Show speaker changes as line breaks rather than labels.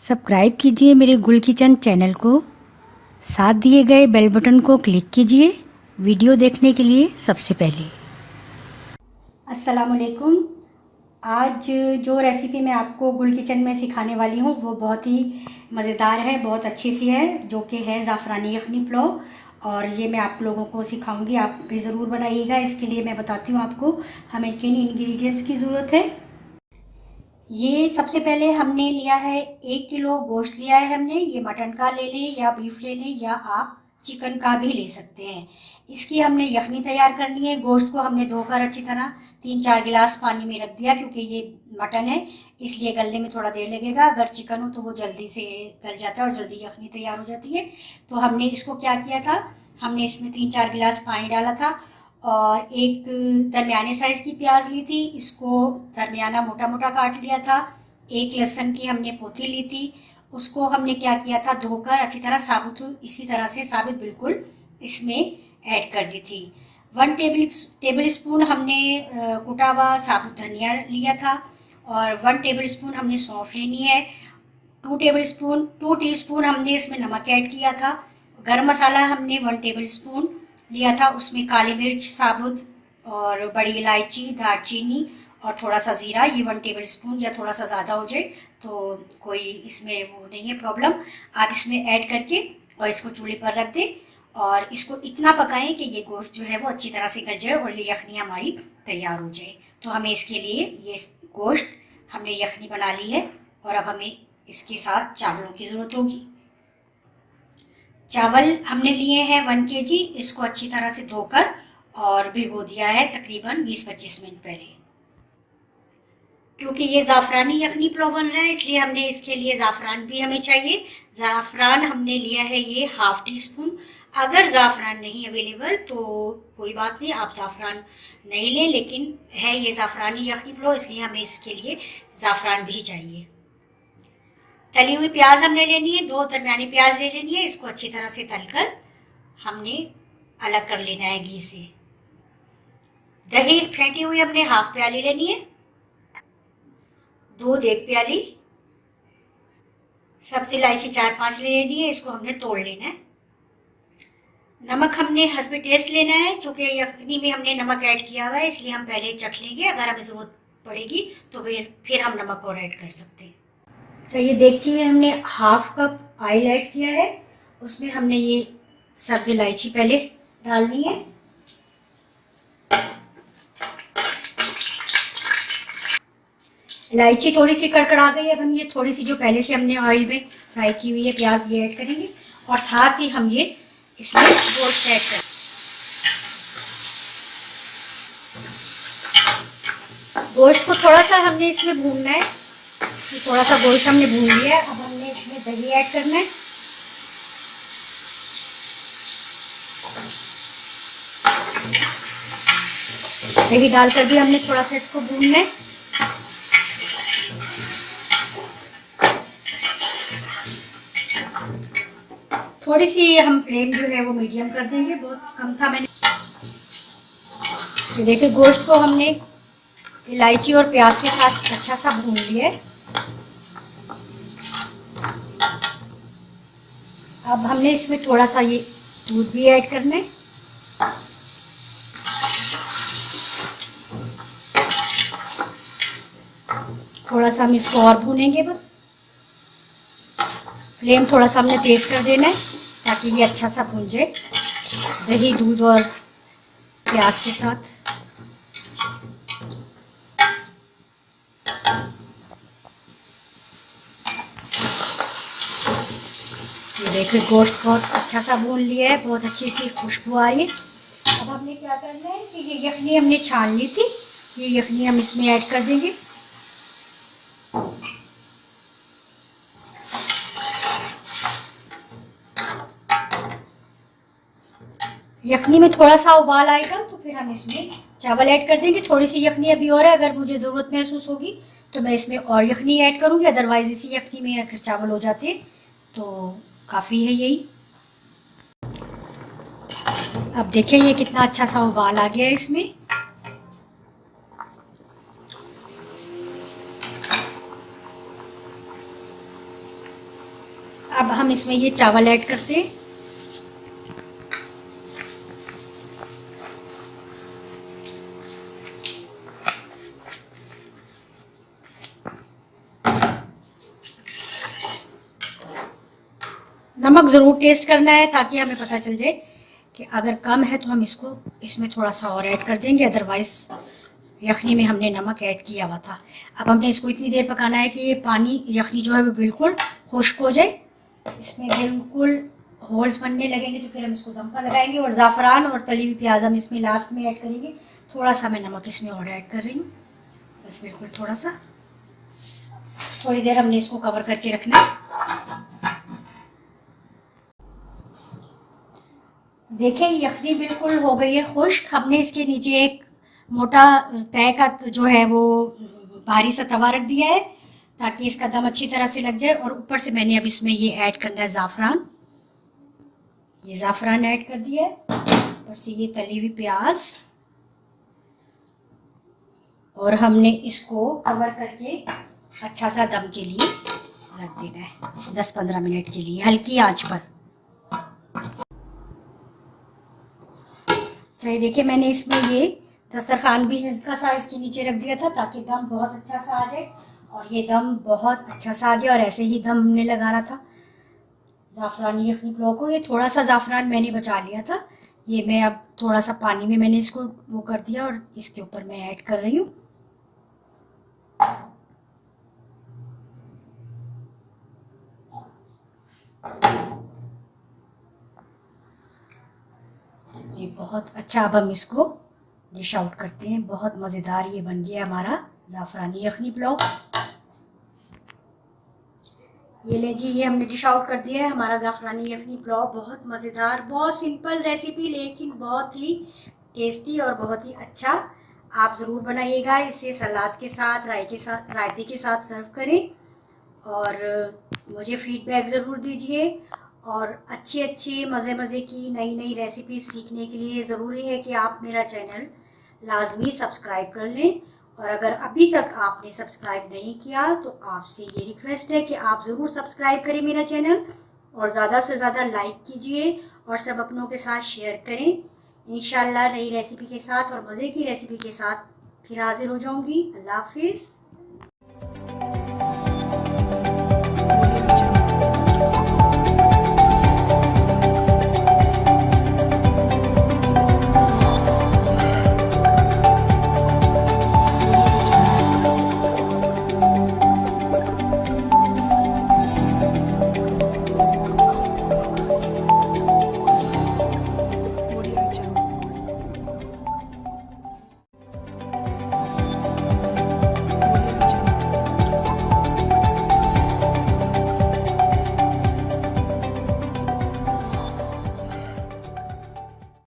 Subscribe कीजिए मेरे गुल किचन चैनल को, साथ दिए गए बेल बटन को क्लिक कीजिए वीडियो देखने के लिए सबसे पहले। अस्सलाम वालेकुम। आज जो रेसिपी मैं आपको गुल किचन में सिखाने वाली हूँ वो बहुत ही मज़ेदार है, बहुत अच्छी सी है, जो कि है ज़ाफ़रानी यखनी पुलाव। और ये मैं आप लोगों को सिखाऊंगी, आप भी ज़रूर बनाइएगा। इसके लिए मैं बताती हूँ आपको हमें किन इंग्रेडिएंट्स की ज़रूरत है। ये सबसे पहले हमने लिया है 1 किलो गोश्त लिया है हमने। ये मटन का ले लें या बीफ ले लें या आप चिकन का भी ले सकते हैं। इसकी हमने यखनी तैयार करनी है। गोश्त को हमने धोकर अच्छी तरह 3-4 गिलास पानी में रख दिया, क्योंकि ये मटन है इसलिए गलने में थोड़ा देर लगेगा। अगर चिकन हो तो वो जल्दी से गल जाता है और जल्दी यखनी तैयार हो जाती है। तो हमने इसको क्या किया था, हमने इसमें 3-4 गिलास पानी डाला था और एक दरमियाने साइज़ की प्याज ली थी, इसको दरमियाना मोटा मोटा काट लिया था। एक लहसुन की हमने पोथी ली थी, उसको हमने क्या किया था, धोकर अच्छी तरह साबुत, इसी तरह से साबित बिल्कुल इसमें ऐड कर दी थी। 1 टेबल स्पून हमने कुटा हुआ साबुत धनिया लिया था और 1 टेबल स्पून हमने सौंफ लेनी है। 2 टीस्पून हमने इसमें नमक ऐड किया था। गरम मसाला हमने 1 टेबल स्पून लिया था, उसमें काली मिर्च साबुत और बड़ी इलायची, दालचीनी और थोड़ा सा ज़ीरा। ये 1 टेबल स्पून या थोड़ा सा ज़्यादा हो जाए तो कोई इसमें वो नहीं है प्रॉब्लम। आप इसमें ऐड करके और इसको चूल्हे पर रख दें और इसको इतना पकाएं कि ये गोश्त जो है वो अच्छी तरह से गल जाए और ये यखनी हमारी तैयार हो जाए। तो हमें इसके लिए ये गोश्त हमने यखनी बना ली है और अब हमें इसके साथ चावलों की ज़रूरत होगी। चावल हमने लिए हैं 1 केजी। इसको अच्छी तरह से धोकर और भिगो दिया है तकरीबन 20-25 मिनट पहले। क्योंकि ये ज़ाफ़रानी यखनी पुलाव बन रहा है इसलिए हमने इसके लिए ज़ाफ़रान भी हमें चाहिए। ज़ाफ़रान हमने लिया है ये 1/2 टीस्पून। अगर ज़ाफ़रान नहीं अवेलेबल तो कोई बात नहीं, आप ज़ाफ़रान नहीं लें, लेकिन है ये ज़ाफ़रानी यखनी पुलाव इसलिए हमें इसके लिए ज़ाफ़रान भी चाहिए। तली हुई प्याज हमने लेनी है, 2 दरमियानी प्याज ले लेनी है। इसको अच्छी तरह से तलकर हमने अलग कर लेना है घी से। दही फेंटी हुई हमने 1/2 प्याली लेनी है। दूध 1 प्याली। सब्जी इलायची 4-5 ले लेनी है, इसको हमने तोड़ लेना है। नमक हमने हस्बे टेस्ट लेना है, क्योंकि यखनी में हमने नमक ऐड किया हुआ है इसलिए हम पहले चख लेंगे। अगर हमें ज़रूरत पड़ेगी तो फिर हम नमक और ऐड कर सकते हैं। तो ये देगची में हमने 1/2 कप ऑयल ऐड किया है, उसमें हमने ये सब्जी इलायची पहले डालनी है। इलायची थोड़ी सी कड़कड़ा गई, अब हम ये थोड़ी सी जो पहले से हमने ऑयल में फ्राई की हुई है प्याज ये ऐड करेंगे और साथ ही हम ये इसमें गोश्त ऐड करेंगे। गोश्त को थोड़ा सा हमने इसमें भूनना है। थोड़ा सा गोश्त हमने भून लिया है, अब हमने इसमें दही ऐड करना है। दही डालकर भी हमने थोड़ा सा इसको भूनना है। थोड़ी सी हम फ्लेम जो है वो मीडियम कर देंगे, बहुत कम था मैंने। देखिए गोश्त को हमने इलायची और प्याज के साथ अच्छा सा भून लिया है। अब हमने इसमें थोड़ा सा ये दूध भी ऐड करना है। थोड़ा सा हम इसको और भूनेंगे बस। फ्लेम थोड़ा सा हमने तेज़ कर देना है ताकि ये अच्छा सा भून जाए दही, दूध और प्याज के साथ। ये देखिए गोश्त बहुत अच्छा सा भून लिया है, बहुत अच्छी सी खुशबू आ रही है। अब हमने क्या करना है कि ये यखनी हमने छान ली थी, ये यखनी हम इसमें ऐड कर देंगे। यखनी में थोड़ा सा उबाल आएगा तो फिर हम इसमें चावल ऐड कर देंगे। थोड़ी सी यखनी अभी और है, अगर मुझे ज़रूरत महसूस होगी तो मैं इसमें और यखनी ऐड करूँगी, अदरवाइज़ इसी यखनी में अगर चावल हो जाते तो काफ़ी है यही। अब देखिए ये कितना अच्छा सा उबाल आ गया है इसमें। अब हम इसमें ये चावल ऐड करते हैं। नमक ज़रूर टेस्ट करना है ताकि हमें पता चल जाए कि अगर कम है तो हम इसमें थोड़ा सा और ऐड कर देंगे, अदरवाइज़ यखनी में हमने नमक ऐड किया हुआ था। अब हमने इसको इतनी देर पकाना है कि ये पानी यखनी जो है वो बिल्कुल खुश्क हो जाए, इसमें बिल्कुल होल्स बनने लगेंगे तो फिर हम इसको दम पर लगाएंगे। और ज़ाफ़रान और तली हुई प्याज हम इसमें लास्ट में ऐड करेंगे। थोड़ा सा मैं नमक इसमें और ऐड कर रही हूँ, बस बिल्कुल थोड़ा सा। थोड़ी देर हमने इसको कवर करके रखना है। देखिए यखनी बिल्कुल हो गई है खुश्क। हमने इसके नीचे एक मोटा तय का जो है वो भारी सा तवा रख दिया है ताकि इसका दम अच्छी तरह से लग जाए। और ऊपर से मैंने अब इसमें ये ऐड करना है ज़ाफ़रान, ये ज़ाफ़रान ऐड कर दिया है। ऊपर से ये तली हुई प्याज, और हमने इसको कवर करके अच्छा सा दम के लिए रख देना है 10-15 मिनट के लिए हल्की आंच पर। चाहिए देखिए मैंने इसमें ये दस्तरखान भी हल्का सा इसके नीचे रख दिया था ताकि दम बहुत अच्छा सा आ जाए, और ये दम बहुत अच्छा सा आ गया। और ऐसे ही दम हमने लगाना था ज़ाफ़रानी यखनी पुलाव को। ये थोड़ा सा ज़ाफ़रान मैंने बचा लिया था, ये मैं अब थोड़ा सा पानी में मैंने इसको वो कर दिया और इसके ऊपर मैं ऐड कर रही हूँ। ये बहुत अच्छा, अब हम इसको डिश आउट करते हैं। बहुत मज़ेदार ये बन गया हमारा ज़ाफ़रानी यखनी पुलाव। ये ले जी, ये हमने डिश आउट कर दिया है हमारा ज़ाफ़रानी यखनी पुलाव। बहुत मज़ेदार, बहुत सिंपल रेसिपी लेकिन बहुत ही टेस्टी और बहुत ही अच्छा। आप ज़रूर बनाइएगा, इसे सलाद के साथ, रायते के साथ सर्व करें और मुझे फ़ीडबैक ज़रूर दीजिए। और अच्छी मज़े की नई रेसिपी सीखने के लिए ज़रूरी है कि आप मेरा चैनल लाजमी सब्सक्राइब कर लें। और अगर अभी तक आपने सब्सक्राइब नहीं किया तो आपसे ये रिक्वेस्ट है कि आप ज़रूर सब्सक्राइब करें मेरा चैनल, और ज़्यादा से ज़्यादा लाइक कीजिए और सब अपनों के साथ शेयर करें। इंशाल्लाह नई रेसिपी के साथ और मज़े की रेसिपी के साथ फिर हाजिर हो जाऊंगी। अल्लाह हाफिज़।